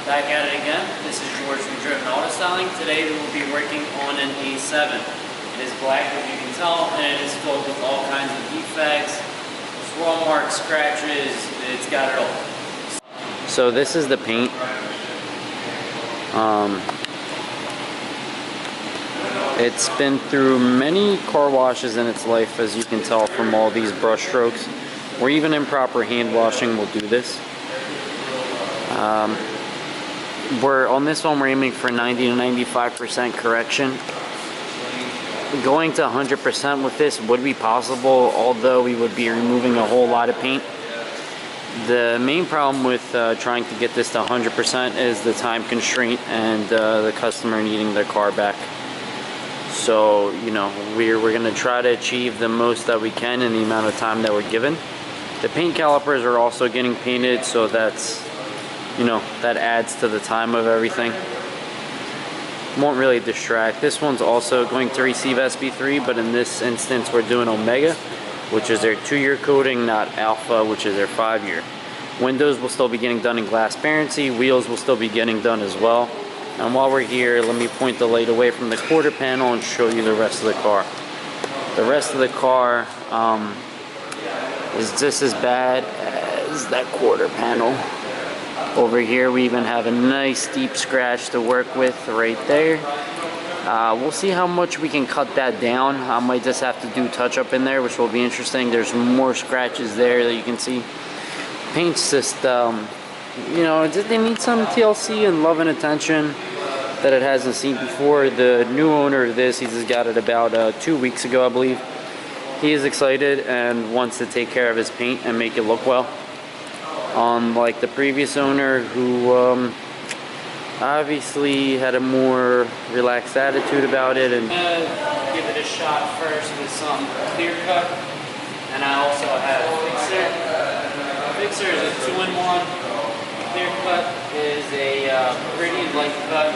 Back at it again. This is George from Driven Auto Styling. Today we will be working on an A7. It is black, as you can tell, and it is filled with all kinds of defects, swirl marks, scratches. It's got it all. So this is the paint. It's been through many car washes in its life, as you can tell from all these brush strokes, or even improper hand washing will do this. We're on this one, we're aiming for 90 to 95% correction. Going to 100% with this would be possible, although we would be removing a whole lot of paint. The main problem with trying to get this to 100% is the time constraint and the customer needing their car back. So, you know, we're going to try to achieve the most that we can in the amount of time that we're given. The paint calipers are also getting painted, so that's, you know, that adds to the time of everything. Won't really distract. This one's also going to receive Sb3, but in this instance we're doing Omega, which is their 2-year coating, not Alpha, which is their 5-year. Windows will still be getting done in glass transparency. Wheels will still be getting done as well. And while we're here, let me point the light away from the quarter panel and show you the rest of the car. The rest of the car is just as bad as that quarter panel. Over here we even have a nice deep scratch to work with right there. We'll see how much we can cut that down. I might just have to do touch up in there, which will be interesting. There's more scratches there that you can see. Paint's just, you know, they need some TLC and love and attention that it hasn't seen before. The new owner of this, he just got it about 2 weeks ago, I believe. He is excited and wants to take care of his paint and make it look well. Like the previous owner, who obviously had a more relaxed attitude about it. And give it a shot first with some clear cut, and I also have Fixer. Fixer is a 2-in-1. Clear cut is a pretty light cut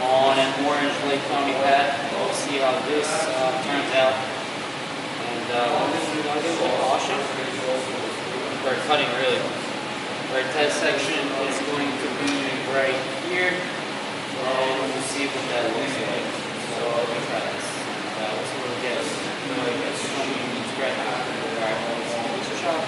on an orange light foamy pad. We'll see how this turns out. And we'll give it a caution. We're cutting really well. Our test section is going to be right here, and we'll see what that looks like. So I'll try this. We'll see what we get. Alright, let's give this a shot.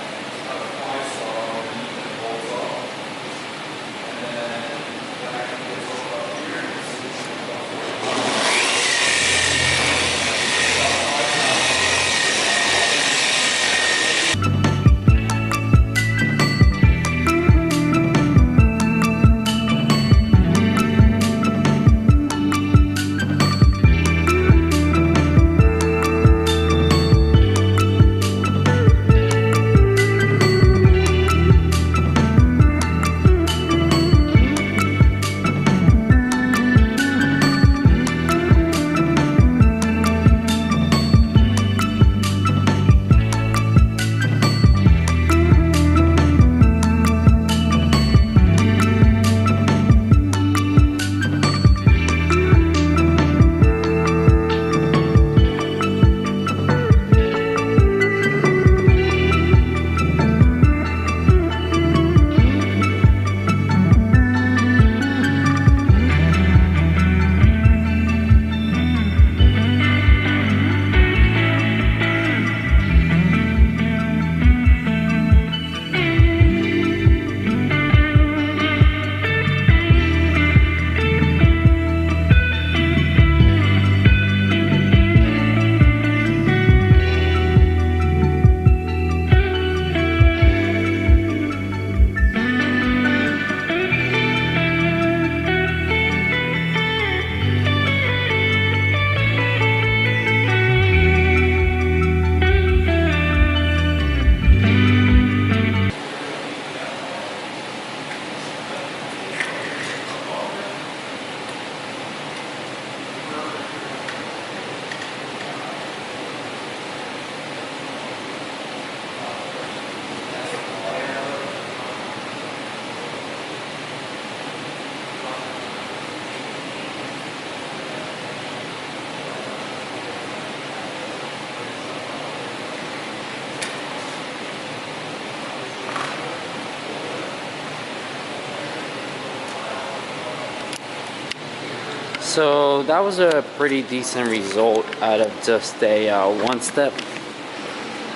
So that was a pretty decent result out of just a one step. So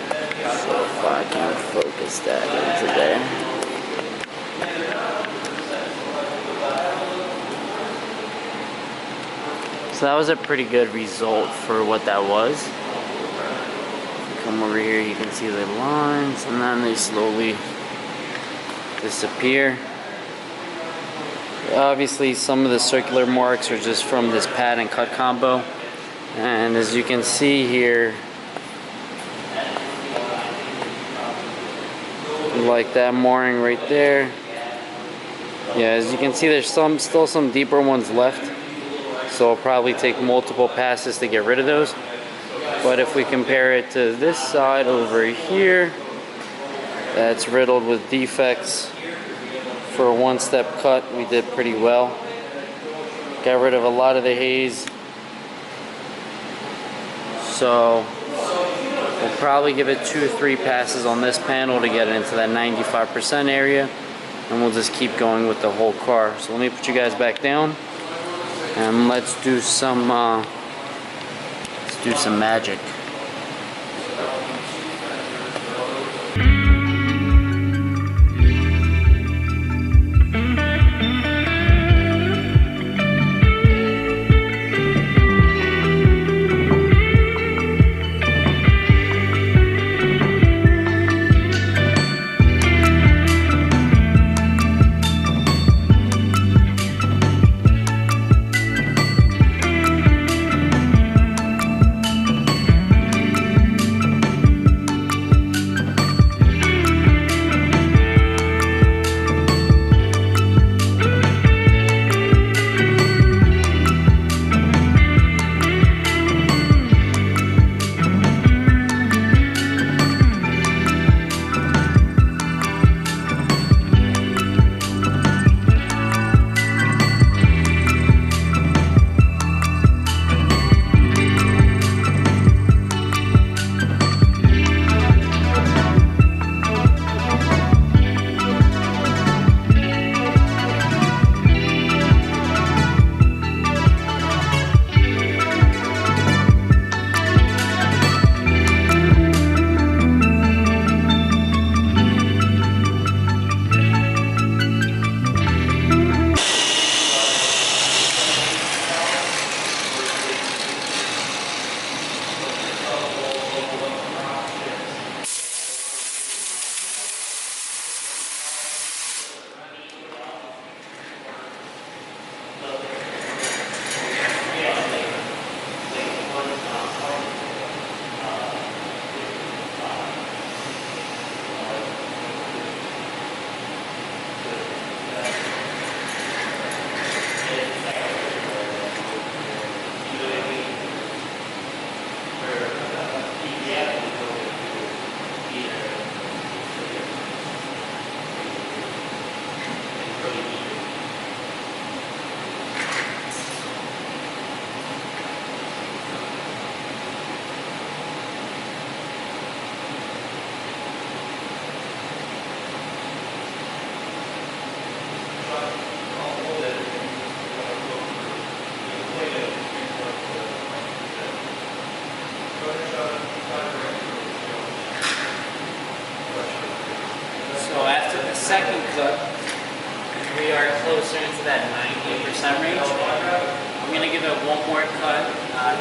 if I can focus that into there. So that was a pretty good result for what that was. Come over here, you can see the lines, and then they slowly disappear. Obviously, some of the circular marks are just from this pad and cut combo. And as you can see here, like that mooring right there. Yeah, as you can see, there's still some deeper ones left. So it'll probably take multiple passes to get rid of those. But if we compare it to this side over here, that's riddled with defects. For a one-step cut, we did pretty well. Got rid of a lot of the haze. So we'll probably give it 2 or 3 passes on this panel to get it into that 95% area. And we'll just keep going with the whole car. So let me put you guys back down. And let's do some magic. Second cut, we are closer into that 90% range. I'm going to give it one more cut,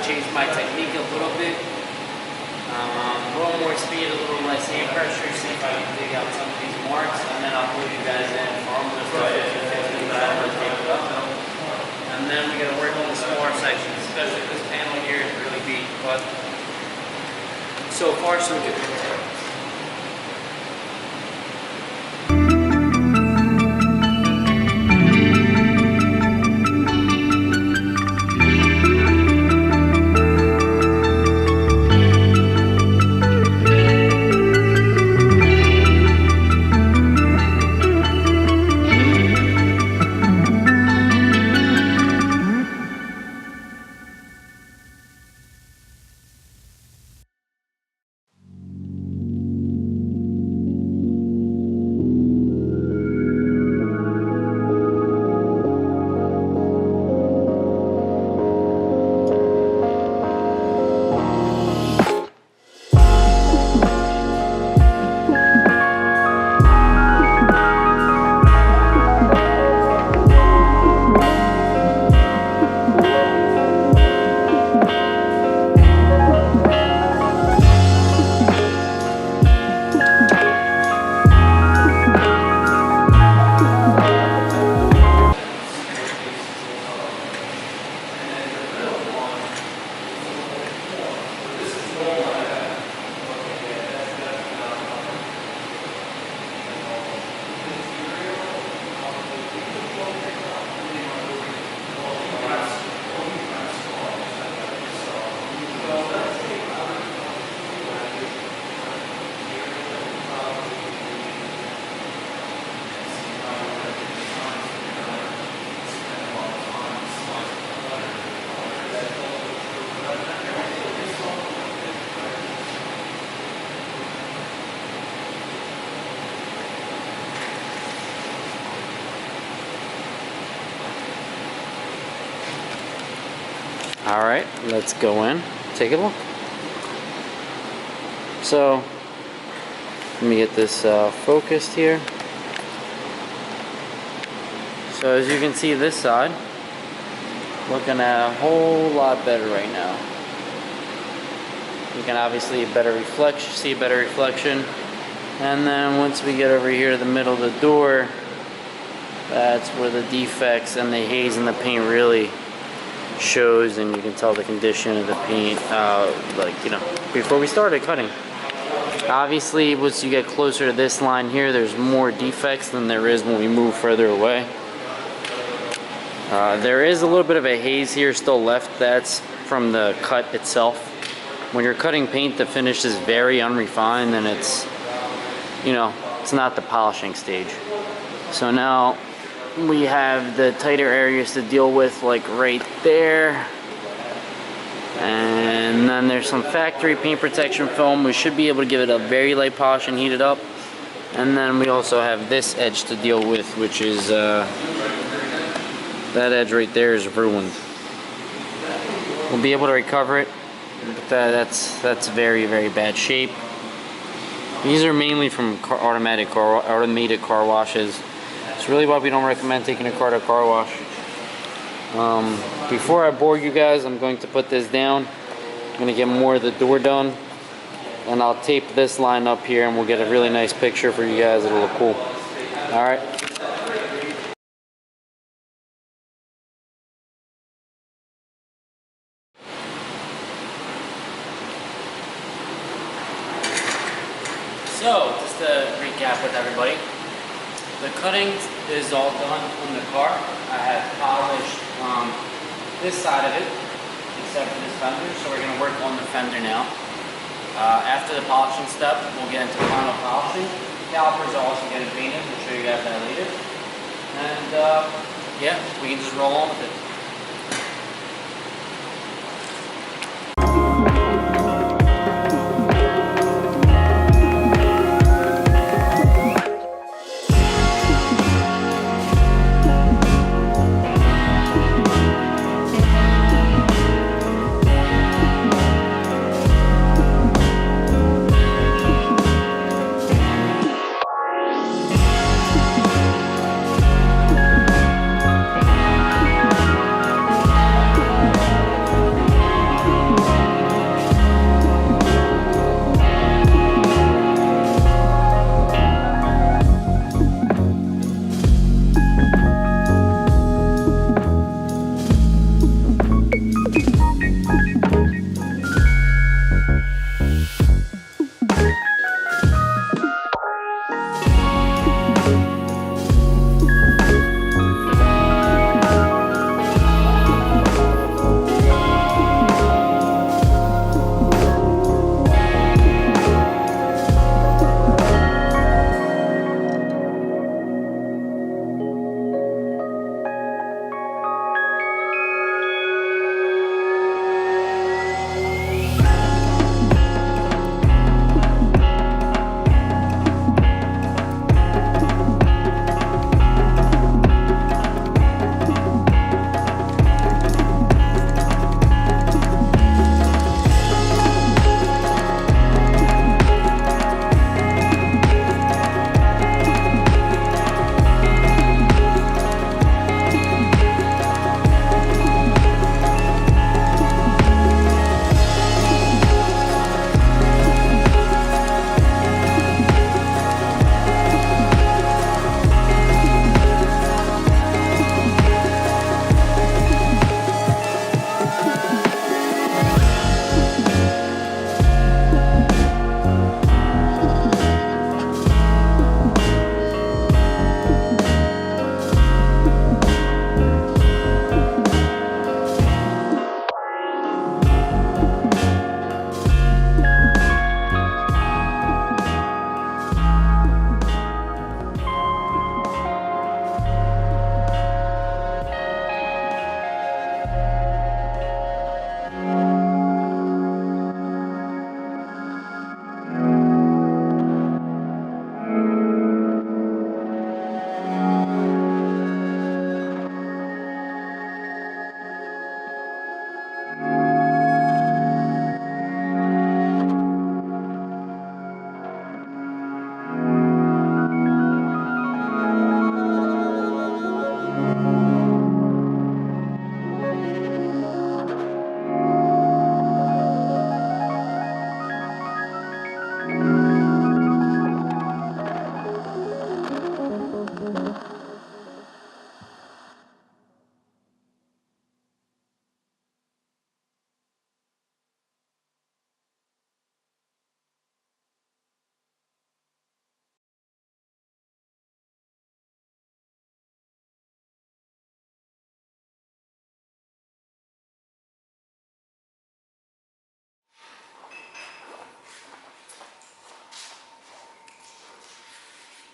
change my technique a little bit, a little more speed, a little less hand pressure, see if I can dig out some of these marks, and then I'll pull you guys in for almost 50, but I'm going to take it up. And then we're going to work on the smaller sections, especially this panel here is really beat, but so far so good. All right, let's go in, take a look. So, let me get this focused here. So as you can see, this side looking at a whole lot better right now. You can obviously see a better reflection. And then once we get over here to the middle of the door, that's where the defects and the haze in the paint really shows, and you can tell the condition of the paint, before we started cutting. Obviously, once you get closer to this line here, there's more defects than there is when we move further away. There is a little bit of a haze here still left. That's from the cut itself. When you're cutting paint, the finish is very unrefined, and it's not the polishing stage. So now we have the tighter areas to deal with, like right there. And then there's some factory paint protection film. We should be able to give it a very light polish and heat it up. And then we also have this edge to deal with, which is that edge right there is ruined. We'll be able to recover it, but that's very, very bad shape. These are mainly from automated car washes. It's really why we don't recommend taking a car to a car wash. Before I bore you guys, I'm going to put this down. I'm going to get more of the door done, and I'll tape this line up here, and we'll get a really nice picture for you guys. It'll look cool. All right. So, just to recap with everybody, the cutting is all done on the car. I have polished this side of it, except for this fender, so we're going to work on the fender now. After the polishing step, we'll get into final polishing. Calipers are also getting painted. We'll show you guys that later. And yeah, we can just roll on with it.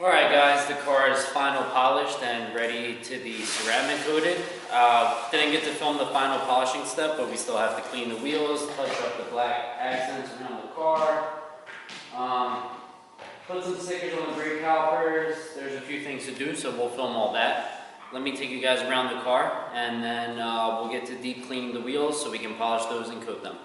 Alright guys, the car is final polished and ready to be ceramic coated. Didn't get to film the final polishing step, but we still have to clean the wheels, touch up the black accents around the car, put some stickers on the brake calipers. There's a few things to do, so we'll film all that. Let me take you guys around the car, and then we'll get to deep cleaning the wheels so we can polish those and coat them.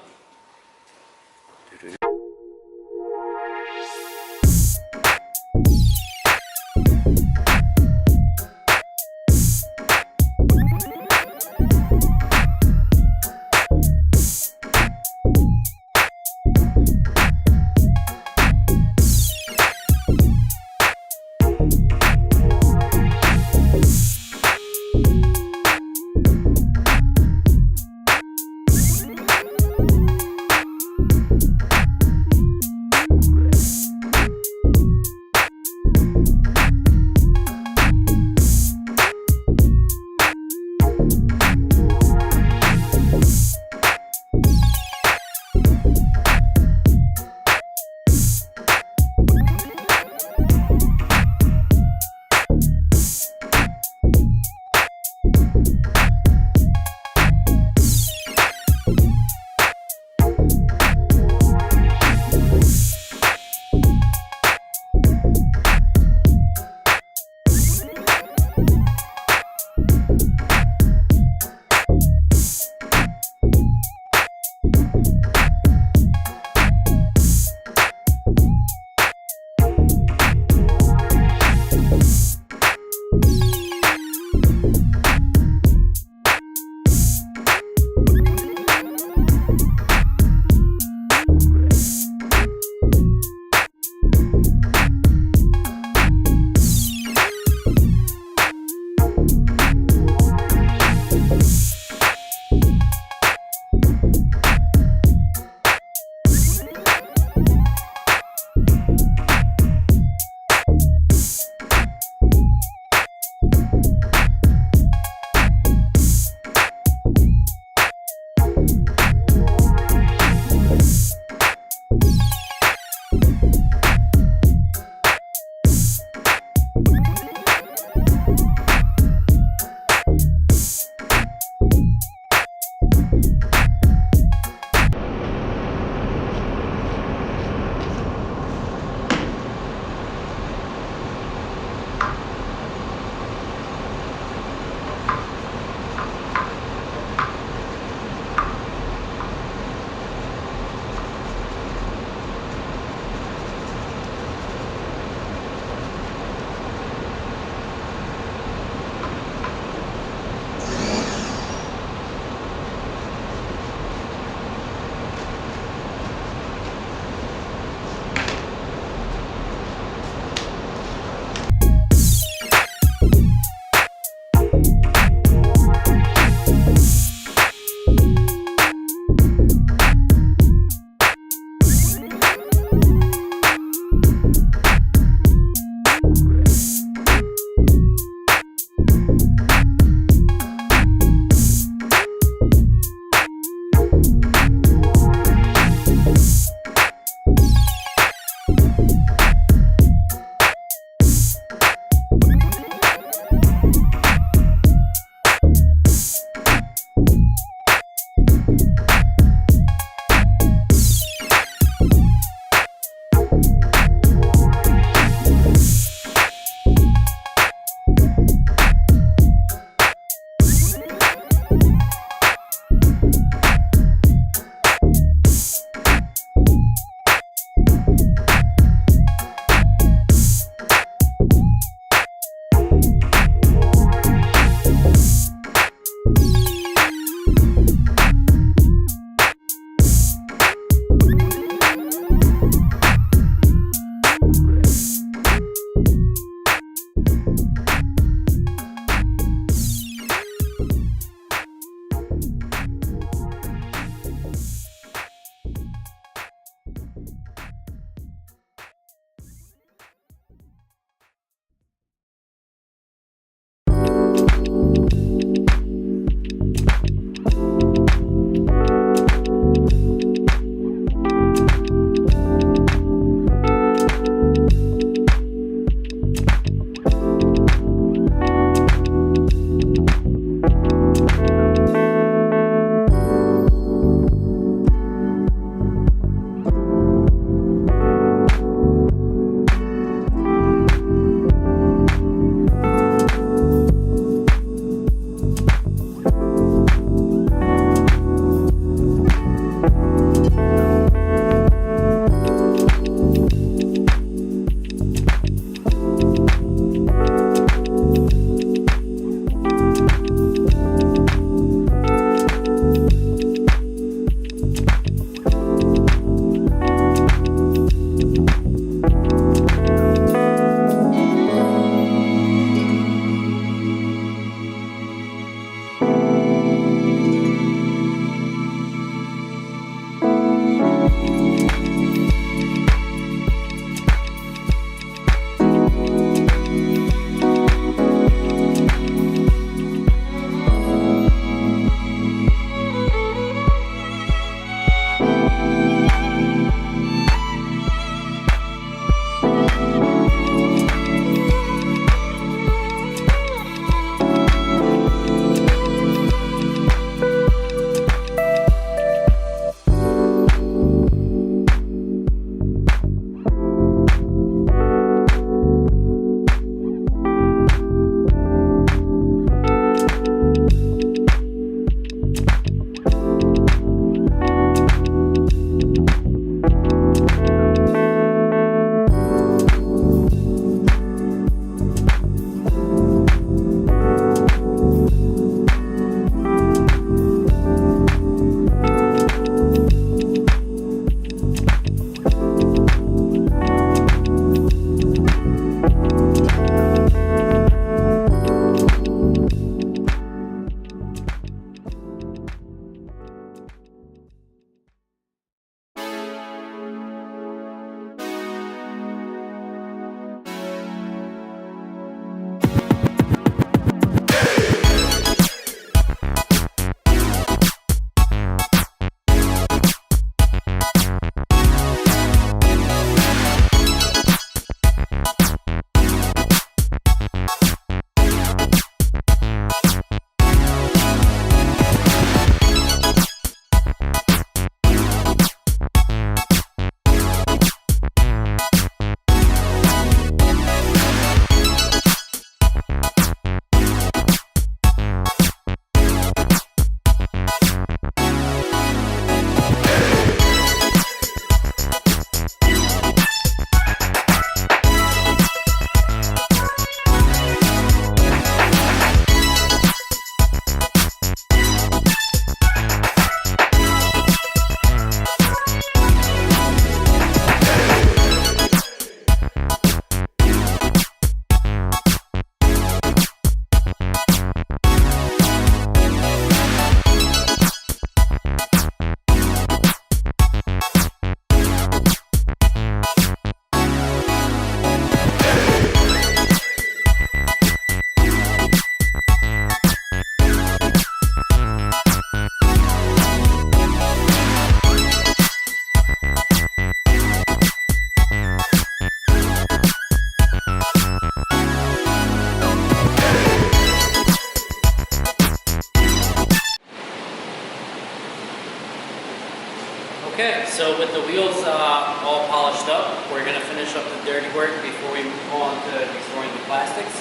so with the wheels all polished up, we're going to finish up the dirty work before we move on to restoring the plastics.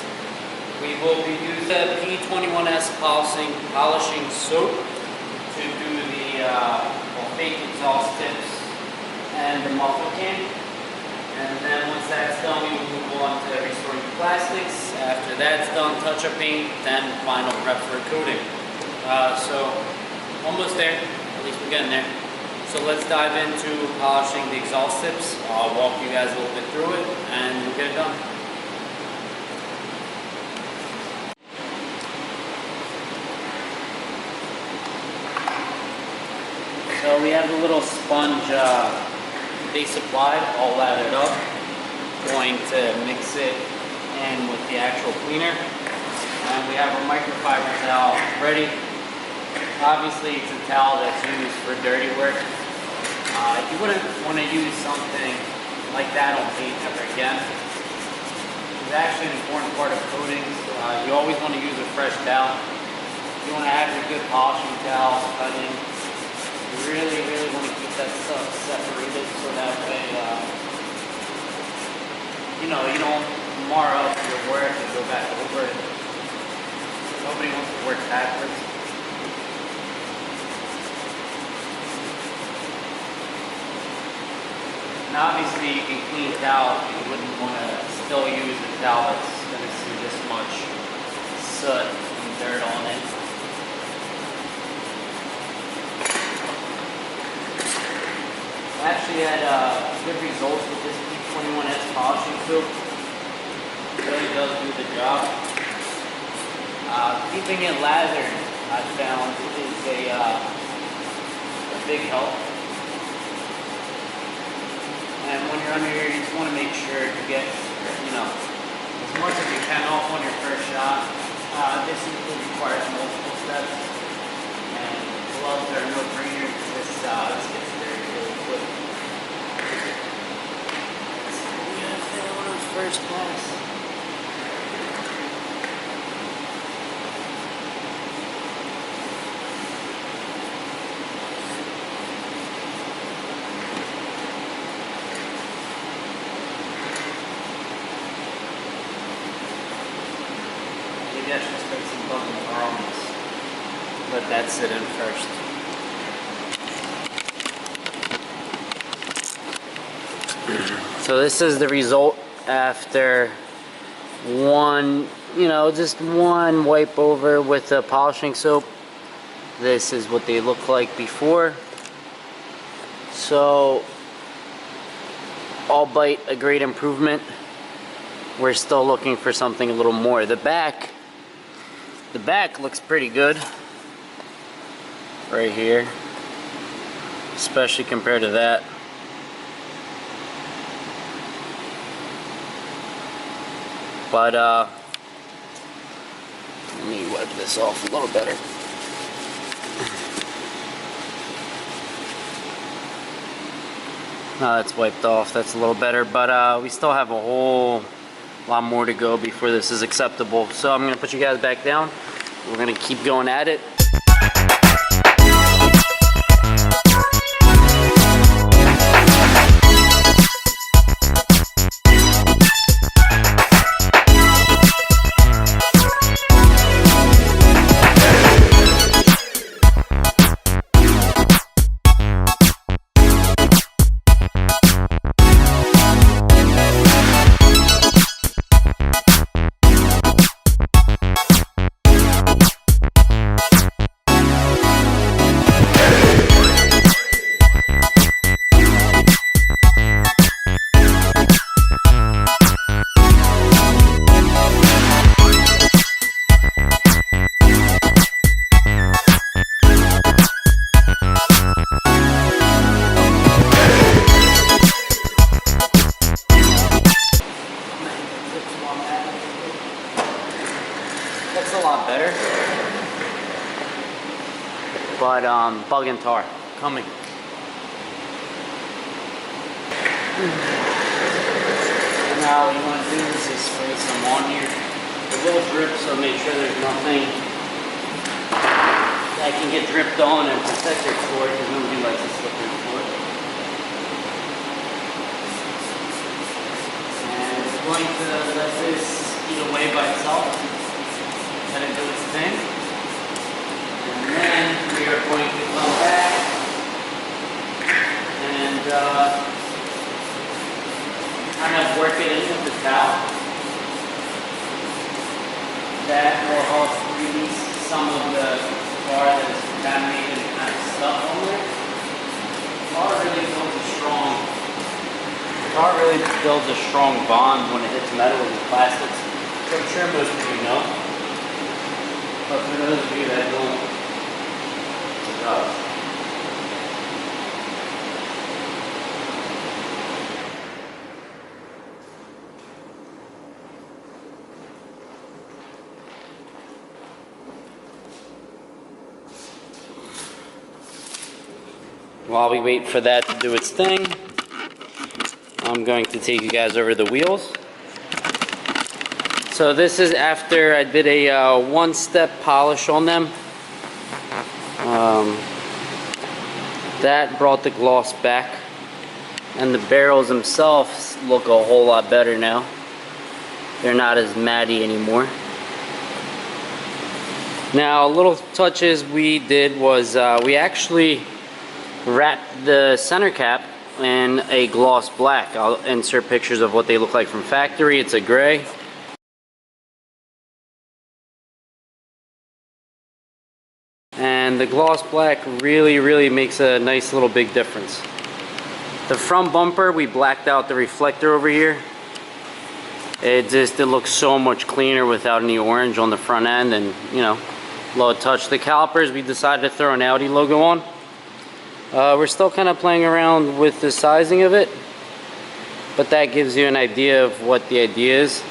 We will be using the P21S polishing soap to do the fake exhaust tips and the muffler can. And then once that's done, we will move on to restoring the plastics. After that's done, touch-up paint, then final prep for coating. So almost there, at least we're getting there. So let's dive into polishing the exhaust tips. I'll walk you guys a little bit through it and we'll get it done. So we have a little sponge they supplied, all lathered up. Going to mix it in with the actual cleaner. And we have our microfiber towel ready. Obviously it's a towel that's used for dirty work. You wouldn't want to use something like that on paint ever again. It's actually an important part of coatings. You always want to use a fresh towel. You want to have your good polishing towel cutting. You really want to keep that stuff separated so that way, you know, you don't mar up your work and go back over it. Nobody wants to work backwards. And obviously you can clean towel, you wouldn't want to still use a towel that's going to see this much soot and dirt on it. I actually had good results with this P21S polishing soap. It really does do the job. Keeping it lathered, I found, is a big help. And when you're under here, you just want to make sure to get, you know, as much as you can off on your first shot. This requires multiple steps, and gloves are no brainer because this gets dirty really quick. So we gotta fill on our first pass. Maybe I should spray some bug and tar on this. Let that sit in first. So this is the result after one, you know, just one wipe over with the polishing soap. This is what they look like before. So, albeit a great improvement, we're still looking for something a little more. The back looks pretty good right here, especially compared to that. But let me wipe this off a little better. Now that's wiped off, that's a little better, but we still have a whole lot more to go before this is acceptable. So I'm gonna put you guys back down. We're gonna keep going at it. That's a lot better. But bug and tar coming. And now what you want to do is just spray some on here. It will drip, so make sure there's nothing that can get dripped on and protect your floor, because nobody likes a slippery floor. away by itself. Let it do its thing. And then we are going to come back and kind of work it in with the towel. That will help release some of the bar that is contaminated and kind of stuck on there. Tar really builds a strong bond when it hits metal and plastics. So I'm sure most of you know. But for those of you that don't, it does. While we wait for that to do its thing, I'm going to take you guys over the wheels. So this is after I did a one-step polish on them. That brought the gloss back, and the barrels themselves look a whole lot better now. They're not as matty anymore. Now, little touches we did was we actually wrapped the center cap in a gloss black. I'll insert pictures of what they look like from factory. It's a gray. And the gloss black really makes a nice little big difference. The front bumper, we blacked out the reflector over here. It looks so much cleaner without any orange on the front end, and you know, low touch. The calipers, we decided to throw an Audi logo on. We're still kind of playing around with the sizing of it, but that gives you an idea of what the idea is.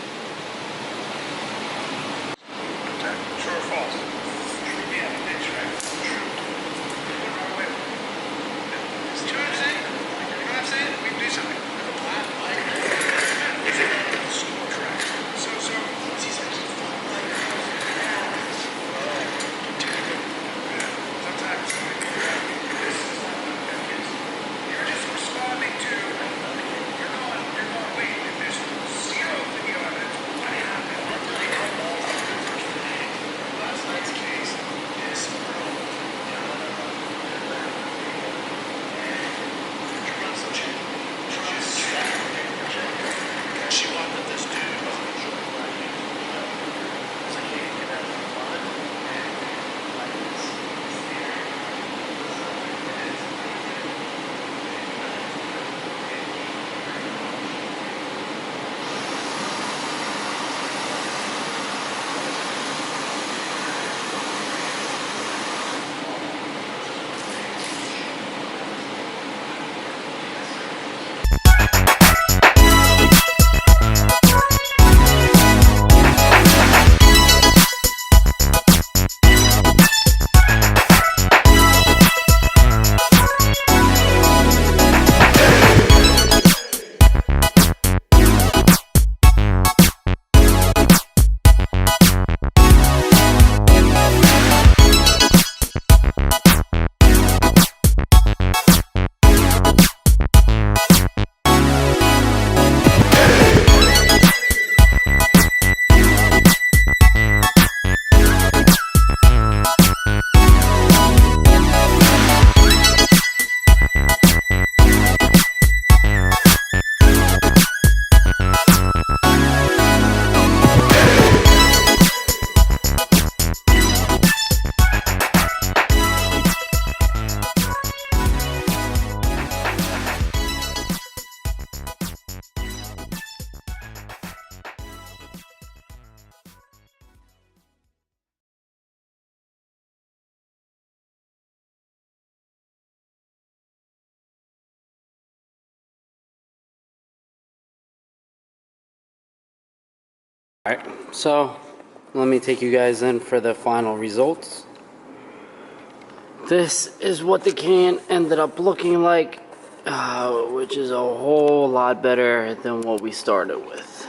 Alright, so let me take you guys in for the final results. This is what the can ended up looking like, which is a whole lot better than what we started with.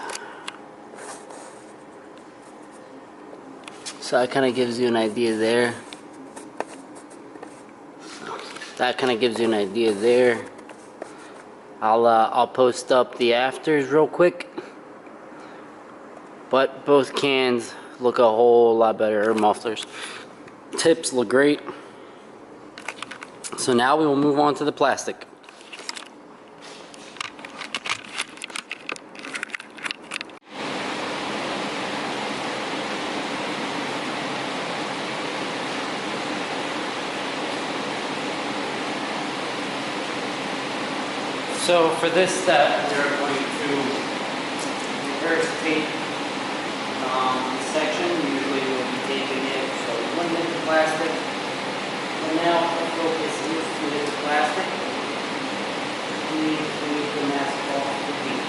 So that kind of gives you an idea there. I'll post up the afters real quick. But both cans look a whole lot better, mufflers. Tips look great. So now we will move on to the plastic. So for this step, we're going to reverse tape this section. Usually we'll be taping it so we wouldn't hit the plastic. But now the focus is to hit the plastic. We need to mask off the paint.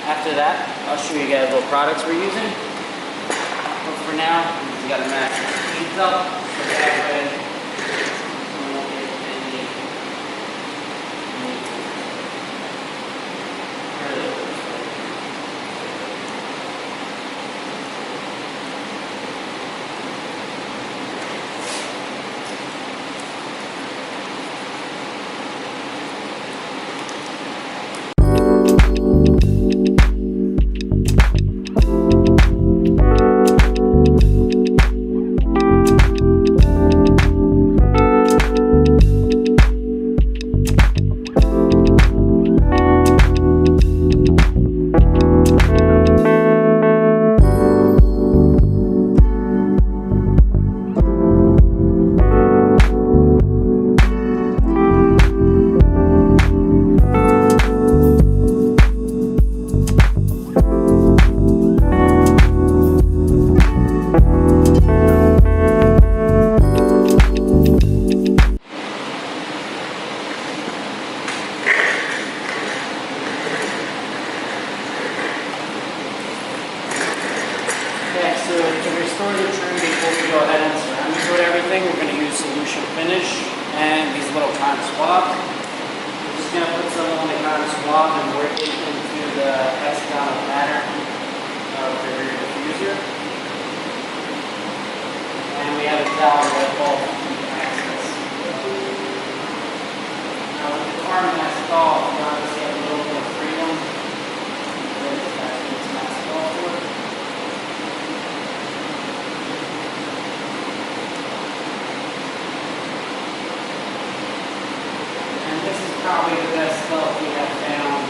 After that, I'll show you guys what products we're using. But for now, we got to mask the paint up so that way we won't get any. So to restore the trim before we go ahead and ceramic coat everything, we're going to use solution finish and these little cotton swabs. We're just going to put some on the cotton swab and work it into the hexagonal pattern of the rear diffuser. And we have a towel with all the access. Now with the carbon mask off, you obviously have a little bit of freedom. That's what it's masked off for. Probably the best stuff we have found.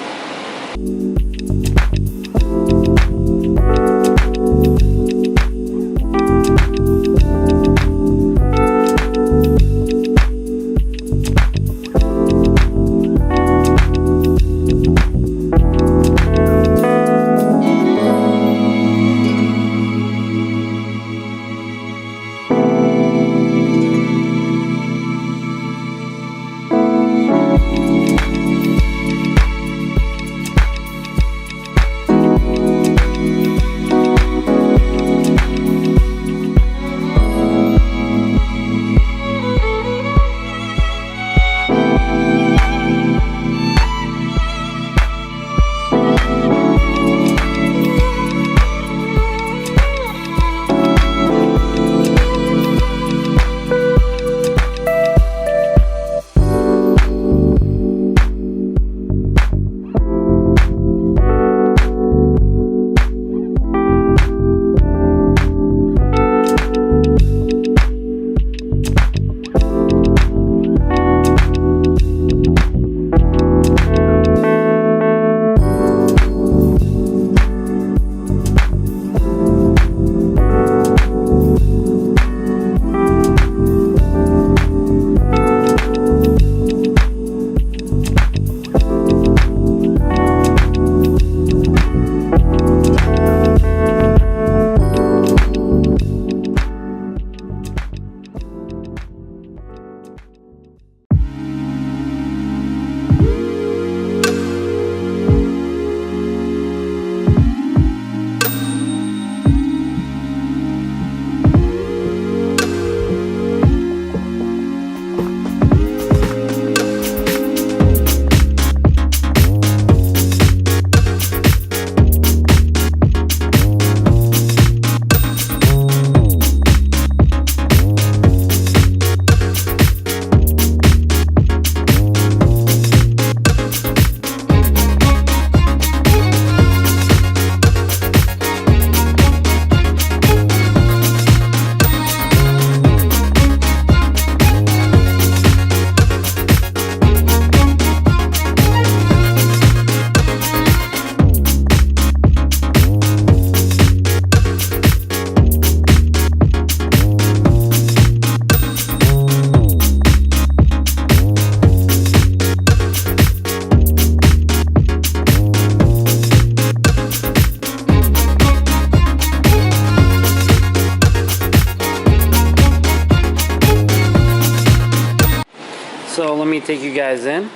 take you guys in.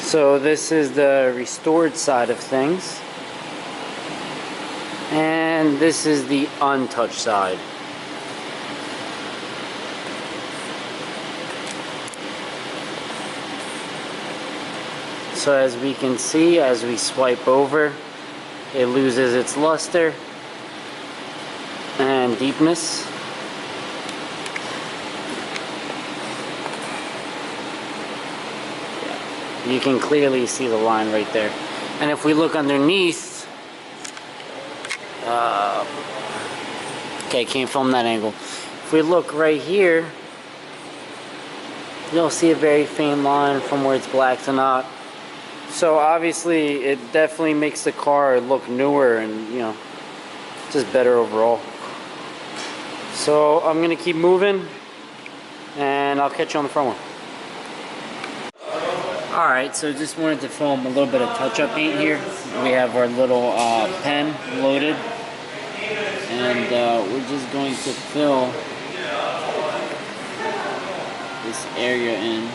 So this is the restored side of things. And this is the untouched side. So as we can see, as we swipe over, it loses its luster and deepness. You can clearly see the line right there. And if we look underneath, okay, can't film that angle. If we look right here, you'll see a very faint line from where it's black to not. So obviously it definitely makes the car look newer and, you know, just better overall. So I'm gonna keep moving and I'll catch you on the front one. Alright, so just wanted to film a little bit of touch-up paint here. We have our little pen loaded, and we're just going to fill this area in.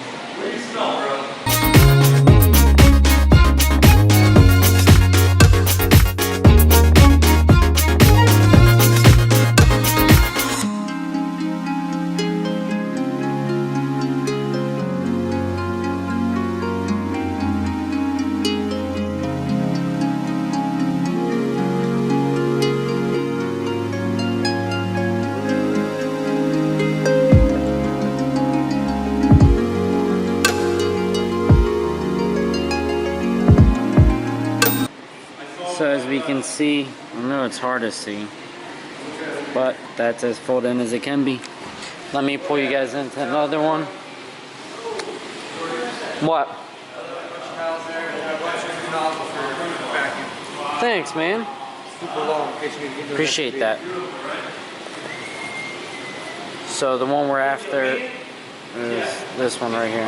So as we can see, I know it's hard to see, but that's as full in as it can be. Let me pull you guys into another one. What? Thanks, man. Appreciate that. So the one we're after is this one right here.